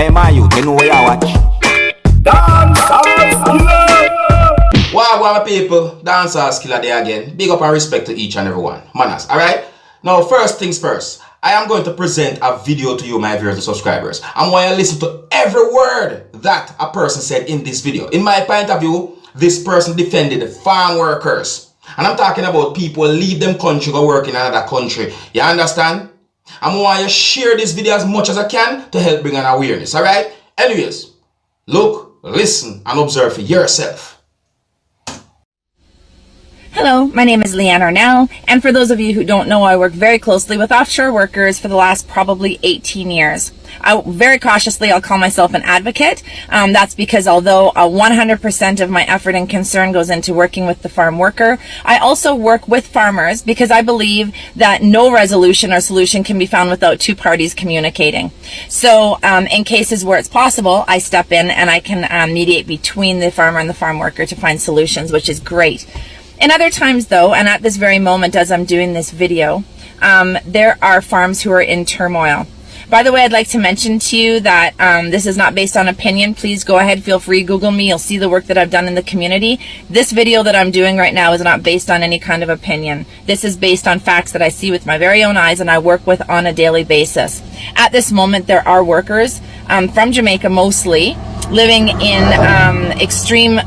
Hey man, you know where you watch? Dancehall skilla. Wow, people, Dancehall skilla there again. Big up and respect to each and everyone. Manners, alright? Now, first things first, I am going to present a video to you, my viewers and subscribers. I want you to listen to every word that a person said in this video. In my point of view, this person defended farm workers. And I'm talking about people leave them country, go work in another country. You understand? I want you to share this video as much as I can to help bring an awareness, alright? Anyways, look, listen, and observe for yourself. Hello, my name is Liaison, and for those of you who don't know, I work very closely with offshore workers for the last probably 18 years. Very cautiously, I'll call myself an advocate. That's because although 100% of my effort and concern goes into working with the farm worker, I also work with farmers because I believe that no resolution or solution can be found without two parties communicating. So in cases where it's possible, I step in and I can mediate between the farmer and the farm worker to find solutions, which is great. In other times though, and at this very moment as I'm doing this video, there are farms who are in turmoil. By the way, I'd like to mention to you that this is not based on opinion. Please go ahead, feel free, Google me. You'll see the work that I've done in the community. This video that I'm doing right now is not based on any kind of opinion. This is based on facts that I see with my very own eyes and I work with on a daily basis. At this moment, there are workers from Jamaica mostly living in extreme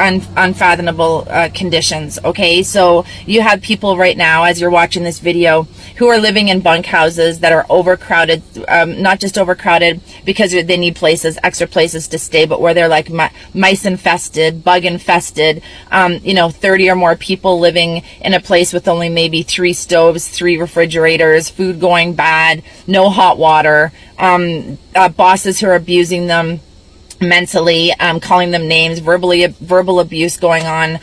unfathomable conditions. Okay, so you have people right now as you're watching this video who are living in bunkhouses that are overcrowded, not just overcrowded because they need extra places to stay, but where they're like mice infested, bug infested, 30 or more people living in a place with only maybe 3 stoves, 3 refrigerators, food going bad, no hot water, bosses who are abusing them mentally, calling them names, verbal abuse going on,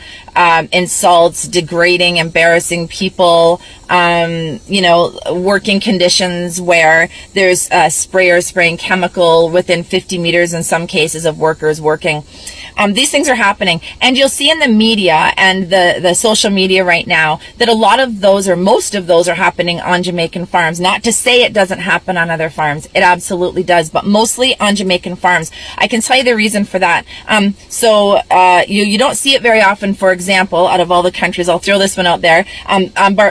insults, degrading, embarrassing people, working conditions where there's sprayers spraying chemical within 50 meters in some cases of workers working. These things are happening, and you'll see in the media and the social media right now that a lot of those, or most of those, are happening on Jamaican farms. Not to say it doesn't happen on other farms, it absolutely does, but mostly on Jamaican farms. I can tell you the reason for that. You don't see it very often. For example, out of all the countries, I'll throw this one out there, on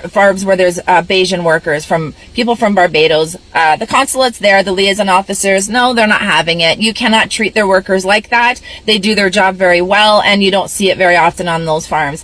farms where there's Bayesian workers, from people from Barbados. The consulates there, the liaison officers, no, they're not having it. You cannot treat their workers like that. They do their job very well, and you don't see it very often on those farms.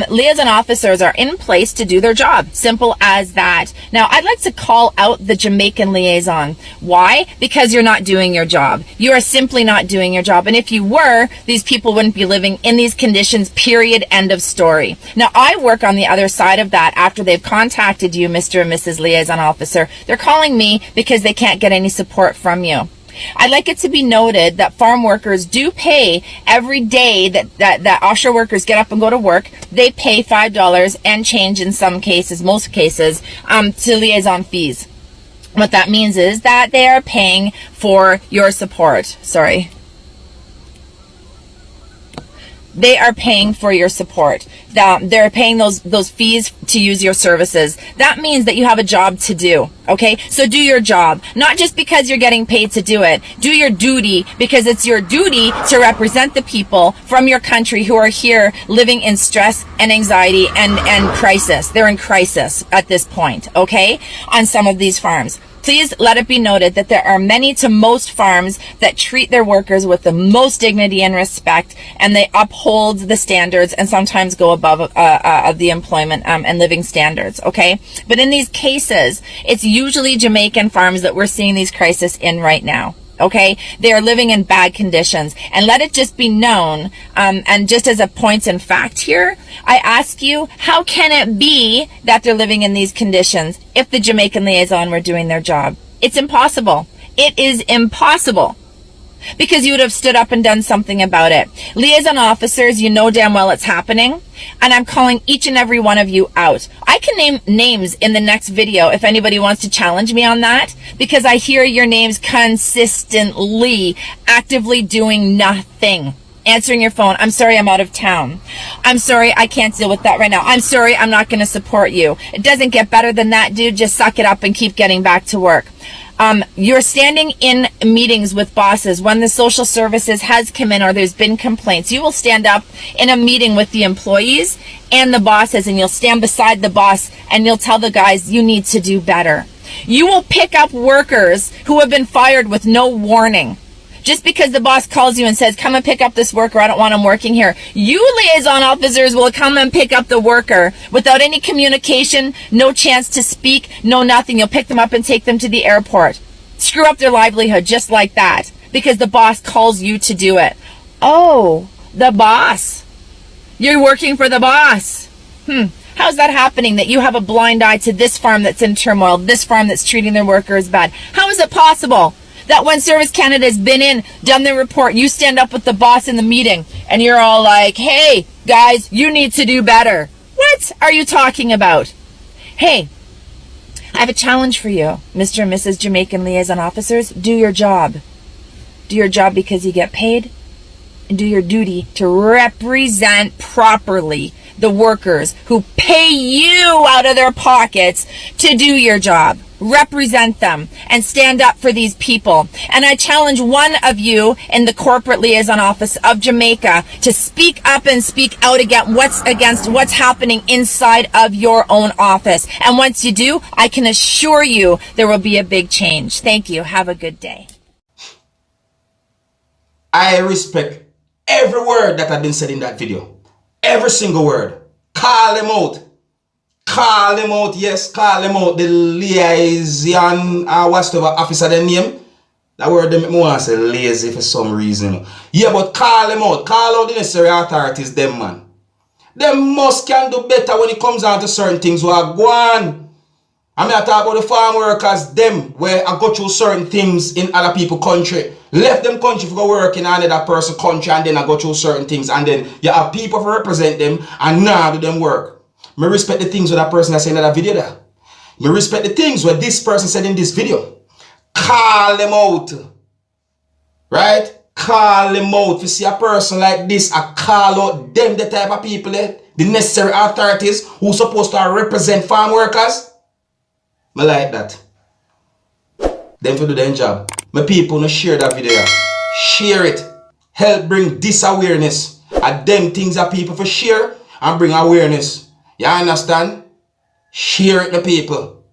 Liaison officers are in place to do their job. Simple as that. Now, I'd like to call out the Jamaican liaison. Why? Because you're not doing your job. You are simply not doing your job. And if you were, these people wouldn't be living in these conditions, period, end of story. Now, I work on the other side of that. After they've contacted you, Mr. and Mrs. Liaison Officer, they're calling me because they can't get any support from you. I'd like it to be noted that farm workers do pay every day that offshore workers get up and go to work. They pay $5 and change in some cases, most cases, to liaison fees. What that means is that they are paying for your support. They are paying for your support. They're paying those fees to use your services. That means that you have a job to do. Okay, so do your job, not just because you're getting paid to do it. Do your duty, because it's your duty to represent the people from your country who are here living in stress and anxiety and crisis. They're in crisis at this point, okay, on some of these farms. Please let it be noted that there are many to most farms that treat their workers with the most dignity and respect, and they uphold the standards and sometimes go above the employment and living standards, okay? But in these cases, it's usually Jamaican farms that we're seeing these crises in right now. Okay, they are living in bad conditions, and let it just be known, and just as a point in fact here, I ask you, how can it be that they're living in these conditions if the Jamaican liaison were doing their job? It's impossible. It is impossible. Because you would have stood up and done something about it. Liaison officers, you know damn well it's happening, and I'm calling each and every one of you out. I can name names in the next video if anybody wants to challenge me on that, because I hear your names consistently, actively doing nothing. Answering your phone, I'm sorry, I'm out of town. I'm sorry, I can't deal with that right now. I'm sorry, I'm not going to support you. It doesn't get better than that, dude. Just suck it up and keep getting back to work. You're standing in meetings with bosses when the social services has come in or there's been complaints. You will stand up in a meeting with the employees and the bosses, and you'll stand beside the boss and you'll tell the guys you need to do better. You will pick up workers who have been fired with no warning. Just because the boss calls you and says, come and pick up this worker, I don't want him working here. You liaison officers will come and pick up the worker without any communication, no chance to speak, no nothing. You'll pick them up and take them to the airport. Screw up their livelihood just like that because the boss calls you to do it. Oh, the boss. You're working for the boss. How's that happening that you have a blind eye to this farm that's in turmoil, this farm that's treating their workers bad? How is it possible that when Service Canada has been in, done their report, you stand up with the boss in the meeting and you're all like, hey, guys, you need to do better? What are you talking about? Hey, I have a challenge for you, Mr. and Mrs. Jamaican liaison officers. Do your job. Do your job because you get paid, and do your duty to represent properly the workers who pay you out of their pockets to do your job. Represent them and stand up for these people. And I challenge one of you in the corporate liaison office of Jamaica to speak up and speak out against what's happening inside of your own office. And once you do, I can assure you there will be a big change. Thank you. Have a good day. I respect every word that had been said in that video. Every single word. Call them out. Call them out, yes, call them out. The liaison whatever officer their name. That word they make me want to say lazy for some reason. Yeah, but call them out. Call out the necessary authorities, them man. Them must can do better when it comes down to certain things where I go on. I mean I talk about the farm workers, them where I go through certain things in other people's country. Left them country for go work in another person's country and then I go through certain things and then you have people to represent them and now do them work. Me respect the things where that person has said in that video there. Me respect the things where this person said in this video. Call them out. Right? Call them out. If you see a person like this, I call out them the type of people, the necessary authorities who supposed to represent farm workers. Me like that. Them to do their job. My people no share that video. Share it. Help bring this awareness. And them things that people for share and bring awareness. You understand? Share it to people.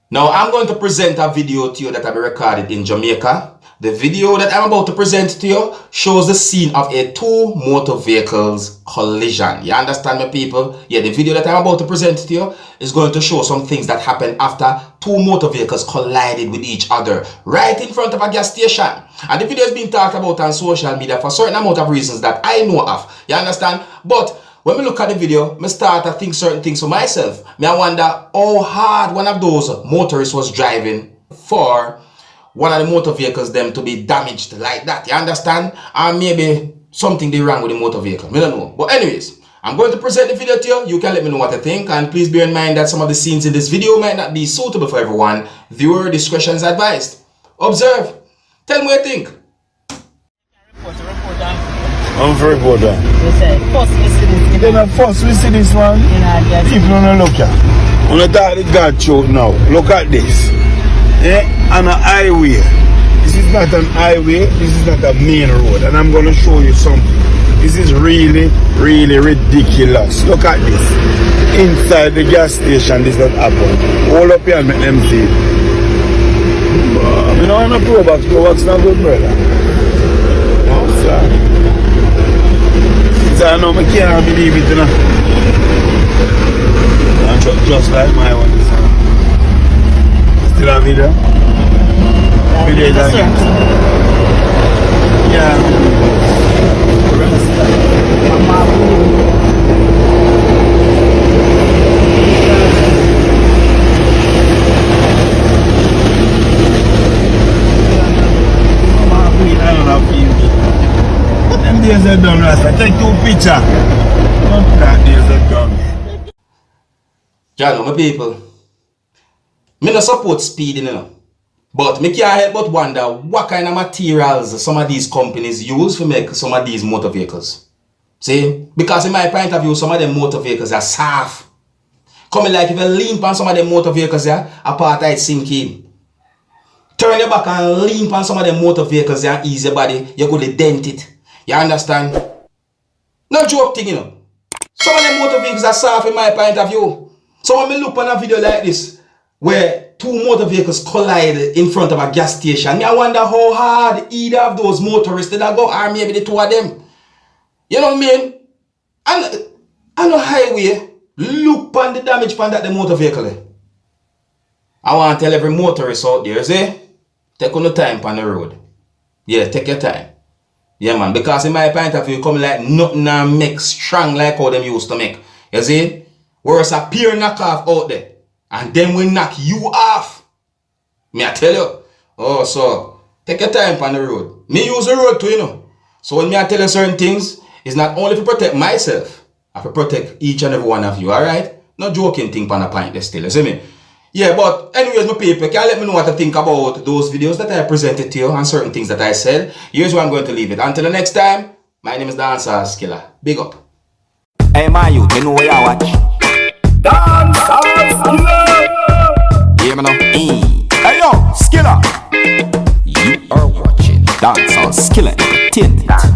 Now I'm going to present a video to you that I recorded in Jamaica. The video that I'm about to present to you shows the scene of a two motor vehicles collision. You understand me, people? Yeah, the video that I'm about to present to you is going to show some things that happened after two motor vehicles collided with each other right in front of a gas station. And the video is being talked about on social media for a certain amount of reasons that I know of. You understand? But when we look at the video, I start to think certain things for myself. I wonder how hard one of those motorists was driving for one of the motor vehicles them to be damaged like that. You understand? And maybe something they wrong with the motor vehicle. I don't know. But anyways, I'm going to present the video to you. You can let me know what you think. And please bear in mind that some of the scenes in this video might not be suitable for everyone. Viewer discretion is advised. Observe. Tell me what you think. I'm for reporter. You said, first we see this. Then first we see this one. People don't look at. On the talk the God show now. Look at this. On a highway. This is not an highway. This is not a main road. And I'm going to show you something. This is really, really ridiculous. Look at this. Inside the gas station, this not happen. Hold up here and make them see. You know, I'm a pro box. Pro box not good, brother. No, sir. I know I can't believe it, you know. And just like my one is still a video. Video is again. Yeah. I don't know if you them days are done, Rasta. Take two pictures. That days are done. Jano, my people. Me no support speeding, you know. But me can't help but wonder what kind of materials some of these companies use to make some of these motor vehicles. See? Because in my point of view, some of them motor vehicles are soft. Coming like if you lean on some of them motor vehicles, yeah, apart it sink in. turn your back and lean on some of them motor vehicles and ease your body, you're going to dent it. You understand? No joke thing, you know. Some of them motor vehicles are soft in my point of view. So when I look on a video like this, where two motor vehicles collide in front of a gas station, I wonder how hard either of those motorists did go, or maybe the two of them. You know what I mean? And on the highway, look on the damage on that the motor vehicle. I want to tell every motorist out there, see? Take on the time on the road. Yeah, take your time. Yeah, man, because in my point of view, come like nothing and make strong like how them used to make. You see? Whereas a pure knockoff out there, and then we knock you off. Me I tell you. Oh, so take your time on the road. Me use the road too, you know. So when me I tell you certain things, it's not only to protect myself, I to protect each and every one of you, alright? No joking thing on a point there still, you see me? Yeah, but anyways, my people, can you let me know what to think about those videos that I presented to you and certain things that I said? Here's where I'm going to leave it. Until the next time, my name is Dancehall Skilla. Big up. Hey, my youth, you know where you watch? Dancehall skilla. Hear me now? Hey, yo, Skilla. You are watching Dancehall Skilla Entertainment.